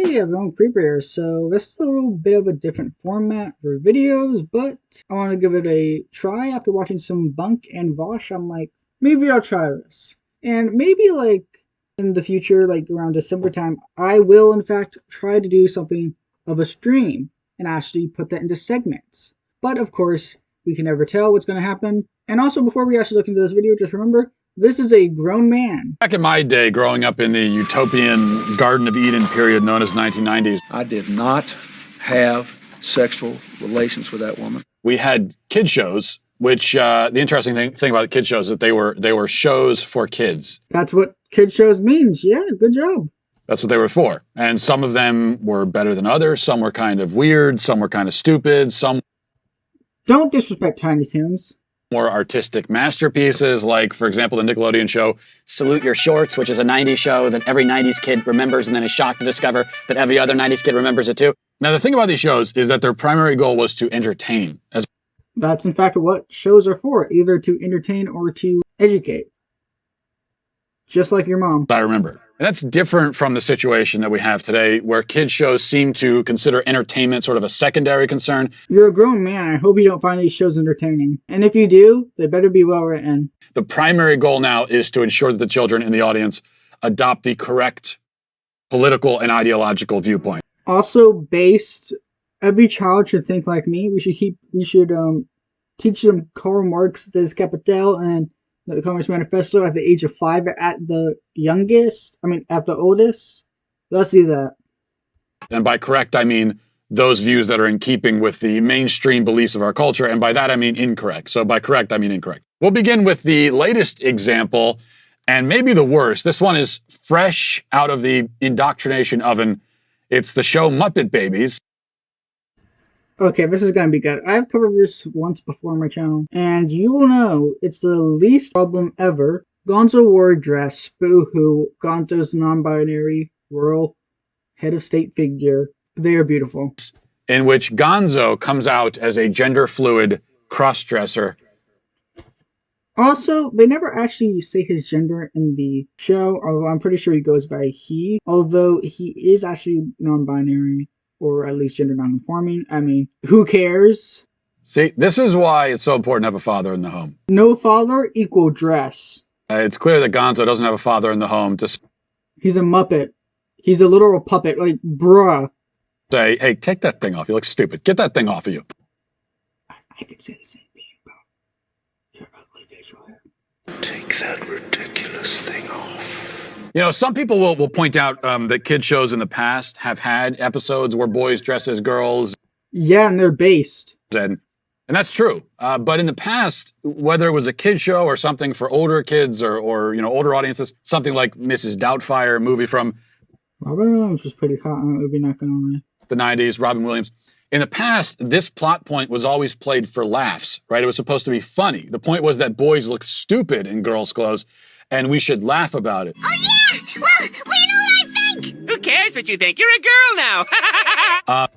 Hey everyone, Creeper here. So this is a little bit of a different format for videos, but I want to give it a try after watching some Bunk and Vosh. I'm like, maybe I'll try this. And maybe like in the future, like around December time, I will in fact try to do something of a stream and actually put that into segments. But of course, we can never tell what's going to happen. And also before we actually look into this video, just remember, this is a grown man. Back in my day, growing up in the utopian Garden of Eden period known as 1990s, I did not have sexual relations with that woman. we had kid shows, which the interesting thing about kid shows is that they were shows for kids. That's what kid shows means. Yeah, good job. That's what they were for. And some of them were better than others. Some were kind of weird. Some were kind of stupid. Some Don't disrespect Tiny Toons. more artistic masterpieces, like, for example, the Nickelodeon show Salute Your Shorts, which is a 90s show that every 90s kid remembers and then is shocked to discover that every other 90s kid remembers it too. Now, the thing about these shows is that their primary goal was to entertain. As That's in fact what shows are for, either to entertain or to educate. Just like your mom. I remember. And that's different from the situation that we have today, where kid shows seem to consider entertainment sort of a secondary concern. You're a grown man. I hope you don't find these shows entertaining. And if you do, they better be well written. The primary goal now is to ensure that the children in the audience adopt the correct political and ideological viewpoint. Also, every child should think like me. We should teach them Karl Marx, Des Capital, and the Communist Manifesto at the age of 5 at the at the oldest. Let's do that. And by correct, I mean those views that are in keeping with the mainstream beliefs of our culture. And by that, I mean incorrect. So by correct, I mean incorrect. We'll begin with the latest example, and maybe the worst. This one is fresh out of the indoctrination oven. It's the show Muppet Babies. Okay, this is gonna be good. I've covered this once before on my channel, and you will know it's the least problem ever. Gonzo wore a dress. Boo-hoo. Gonzo's non-binary, rural, head of state figure. They are beautiful. In which Gonzo comes out as a gender-fluid cross-dresser. Also, they never actually say his gender in the show, although I'm pretty sure he goes by he, although he is actually non-binary, or at least gender non-conforming. I mean, who cares? See, this is why it's so important to have a father in the home. No father equal dress. It's clear that Gonzo doesn't have a father in the home to He's a Muppet. He's a literal puppet. Like, bruh. say, hey, take that thing off. You look stupid. Get that thing off of you. I could say the same thing about your ugly facial hair. Take that ridiculous thing off. You know, some people will point out that kid shows in the past have had episodes where boys dress as girls. Yeah, and they're based. And that's true. But in the past, whether it was a kid show or something for older kids or you know, older audiences, something like Mrs. Doubtfire, a movie from Robin Williams was pretty hot in that movie, not gonna lie. the 90s, Robin Williams. In the past, this plot point was always played for laughs, right? It was supposed to be funny. The point was that boys look stupid in girls' clothes, and we should laugh about it. Oh yeah! Well, you know what I think? Who cares what you think? You're a girl now!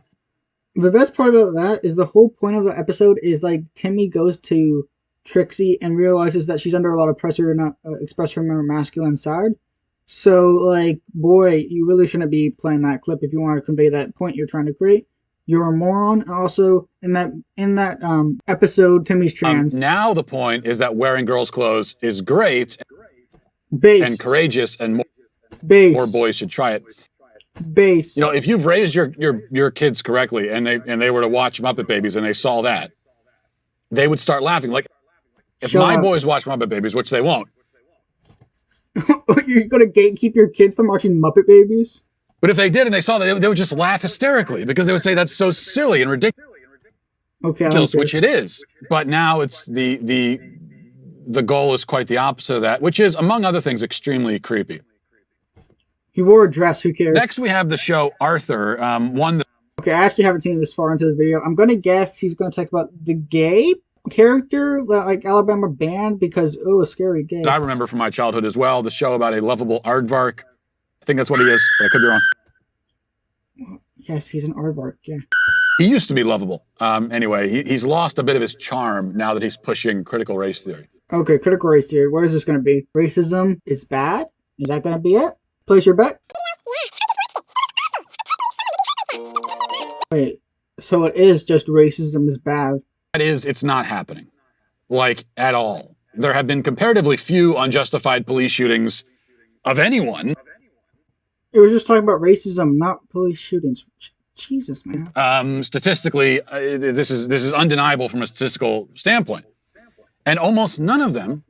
The best part about that is the whole point of the episode is like Timmy goes to Trixie and realizes that she's under a lot of pressure to not express her more masculine side. So, like, boy, you really shouldn't be playing that clip if you want to convey that point you're trying to create. You're a moron. And also, in that episode, Timmy's trans. Now the point is that wearing girls' clothes is great Base. and courageous, and Base. more boys should try it. Base. You know, if you've raised your kids correctly and they were to watch Muppet Babies and they saw that, they would start laughing. Like, if Shut my up. boys watch Muppet Babies, which they won't, You're gonna gatekeep your kids from watching Muppet Babies? but if they did and they saw that, they would just laugh hysterically because they would say that's so silly and ridiculous, Okay. I don't care. which it is. But now it's the goal is quite the opposite of that, which is, among other things, extremely creepy. He wore a dress. Who cares? Next, we have the show Arthur, one that Okay, I actually haven't seen this far into the video. I'm gonna guess he's gonna talk about the gay character, like Alabama Band, because scary gay. I remember from my childhood as well, the show about a lovable aardvark. I think that's what he is, but I could be wrong. Yes, he's an aardvark. Yeah. He used to be lovable. Anyway, he's lost a bit of his charm now that he's pushing critical race theory. Okay, critical race theory. What is this gonna be? Racism is bad? Is that gonna be it? Place your bet. Wait, so it is just racism is bad. That is, it's not happening. Like, at all. There have been comparatively few unjustified police shootings of anyone. It was just talking about racism, not police shootings. Jesus, man. Statistically, this is undeniable from a statistical standpoint. And almost none of them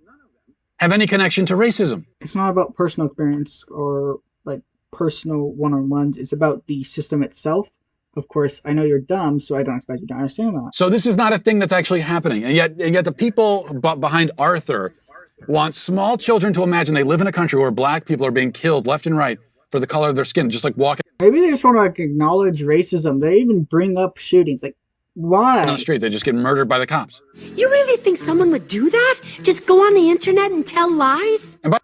have any connection to racism. It's not about personal experience or like personal one-on-ones. It's about the system itself. Of course, I know you're dumb, so I don't expect you to understand that. So this is not a thing that's actually happening. And yet the people behind Arthur want small children to imagine they live in a country where black people are being killed left and right for the color of their skin, just like walking Maybe they just want to like acknowledge racism. They even bring up shootings. Like, why? on the street. They just get murdered by the cops. You really think someone would do that? Just go on the internet and tell lies? And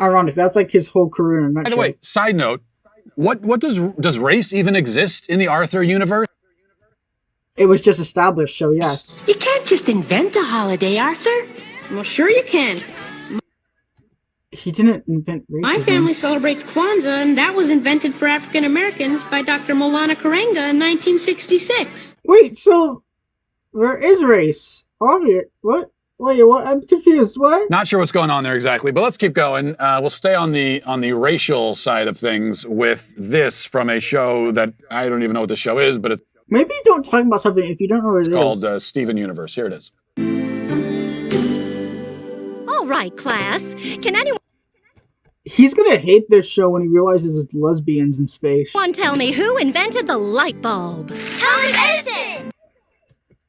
Ironic. That's like his whole career in a by nutshell. the way, side note, what does race even exist in the Arthur universe? It was just established, so yes. You can't just invent a holiday, Arthur. Well, sure you can. He didn't invent racism. My family celebrates Kwanzaa, and that was invented for African Americans by Dr. Maulana Karenga in 1966. Wait, so there is race. Obvious. What? Wait, what? I'm confused. What? Not sure what's going on there exactly, but let's keep going. We'll stay on the racial side of things with this from a show that I don't even know what the show is, but it's Maybe don't talk about something if you don't know what it is. called Steven Universe. Here it is. All right, class. Can anyone He's gonna hate this show when he realizes it's lesbians in space. tell me who invented the light bulb? Thomas Edison!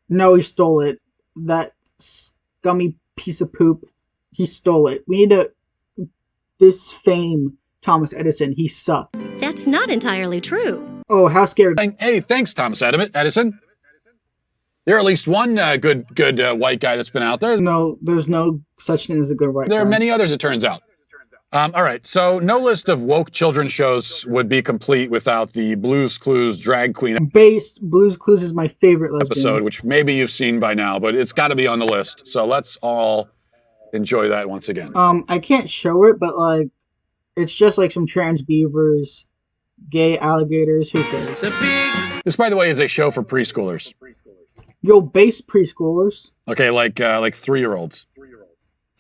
No, he stole it. That scummy piece of poop. He stole it. We need to disfame Thomas Edison. He sucked. That's not entirely true. Oh, how scary. Hey, thanks, Thomas Edison. You're at least one good white guy that's been out there. No, there's no such thing as a good white There are guy. many others, it turns out. All right, so no list of woke children's shows would be complete without the Blue's Clues drag queen Blue's Clues is my favorite lesbian. episode, which maybe you've seen by now, but it's got to be on the list. So let's all enjoy that once again. I can't show it, but like, it's just like some trans beavers, gay alligators. Who cares? This, by the way, is a show for preschoolers. Yo, base preschoolers. Okay, like 3-year-olds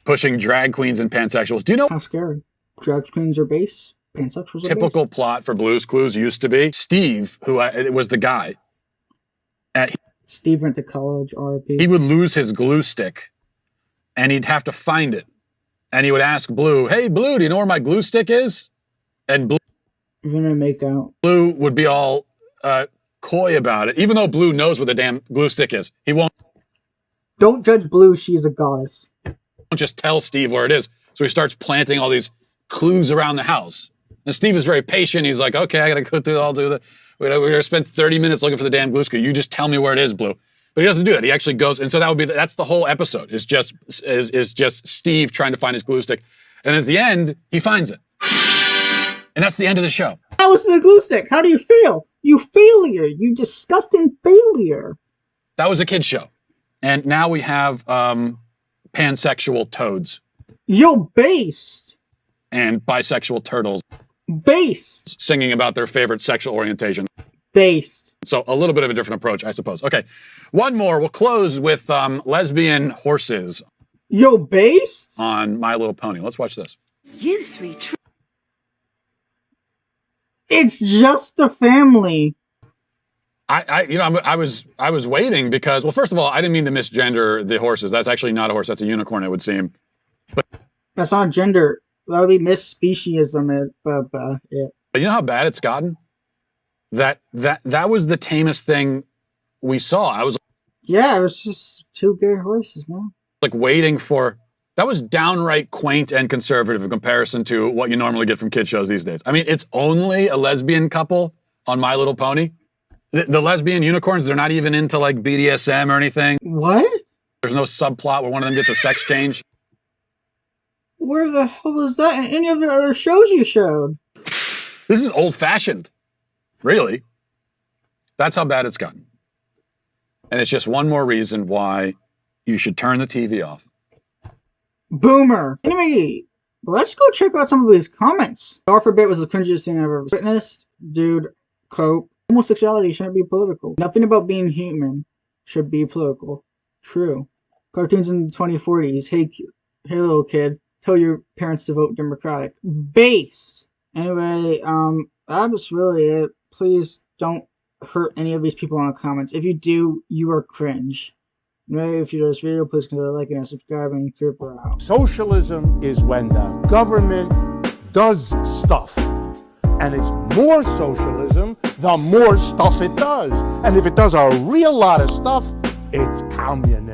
pushing drag queens and pansexuals. Do you know How scary. Drag queens are base. Pansexuals are typical base. plot for Blue's Clues used to be? Steve, who was the guy, Steve went to college, RIP. he would lose his glue stick, and he'd have to find it. And he would ask Blue, "Hey, Blue, do you know where my glue stick is?" And You're gonna make out. Blue would be all coy about it, even though Blue knows what the damn glue stick is. He won't Don't judge Blue, she's a goddess. just tell Steve where it is. So he starts planting all these clues around the house. And Steve is very patient. He's like, "Okay, I gotta go through all do the. We're gonna spend 30 minutes looking for the damn glue stick. You just tell me where it is, Blue." But he doesn't do that. He actually goes, and so that's the whole episode. Is just Steve trying to find his glue stick, and at the end he finds it, and that's the end of the show. That was the glue stick. How do you feel? You failure. You disgusting failure. That was a kid's show, and now we have pansexual toads Yo, based. and bisexual turtles Based. singing about their favorite sexual orientation. Based. So a little bit of a different approach, I suppose. Okay, one more. We'll close with lesbian horses Yo, based? on My Little Pony. Let's watch this. You three It's just a family. I was waiting because, well, first of all, I didn't mean to misgender the horses. That's actually not a horse. That's a unicorn, it would seem. That's not gender. That would be misspeciesism. Yeah. But you know how bad it's gotten? That was the tamest thing we saw. I was Yeah, it was just two gay horses, man. like waiting for. That was downright quaint and conservative in comparison to what you normally get from kid shows these days. I mean, it's only a lesbian couple on My Little Pony. The lesbian unicorns, they're not even into like BDSM or anything. What? There's no subplot where one of them gets a sex change. Where the hell was that in any of the other shows you showed? This is old-fashioned, really. That's how bad it's gotten. And it's just one more reason why you should turn the TV off. Boomer. Anyway, let's go check out some of these comments. Alphabet was the cringiest thing I've ever witnessed. Dude, cope. Homosexuality shouldn't be political. Nothing about being human should be political. True. Cartoons in the 2040s. Hey little kid, tell your parents to vote Democratic. Base! Anyway, that was really it. Please don't hurt any of these people in the comments. If you do, you are cringe. Anyway, if you like this video, please consider liking and subscribing. Creeper out. Socialism is when the government does stuff. And it's more socialism the more stuff it does. And if it does a real lot of stuff, it's communism.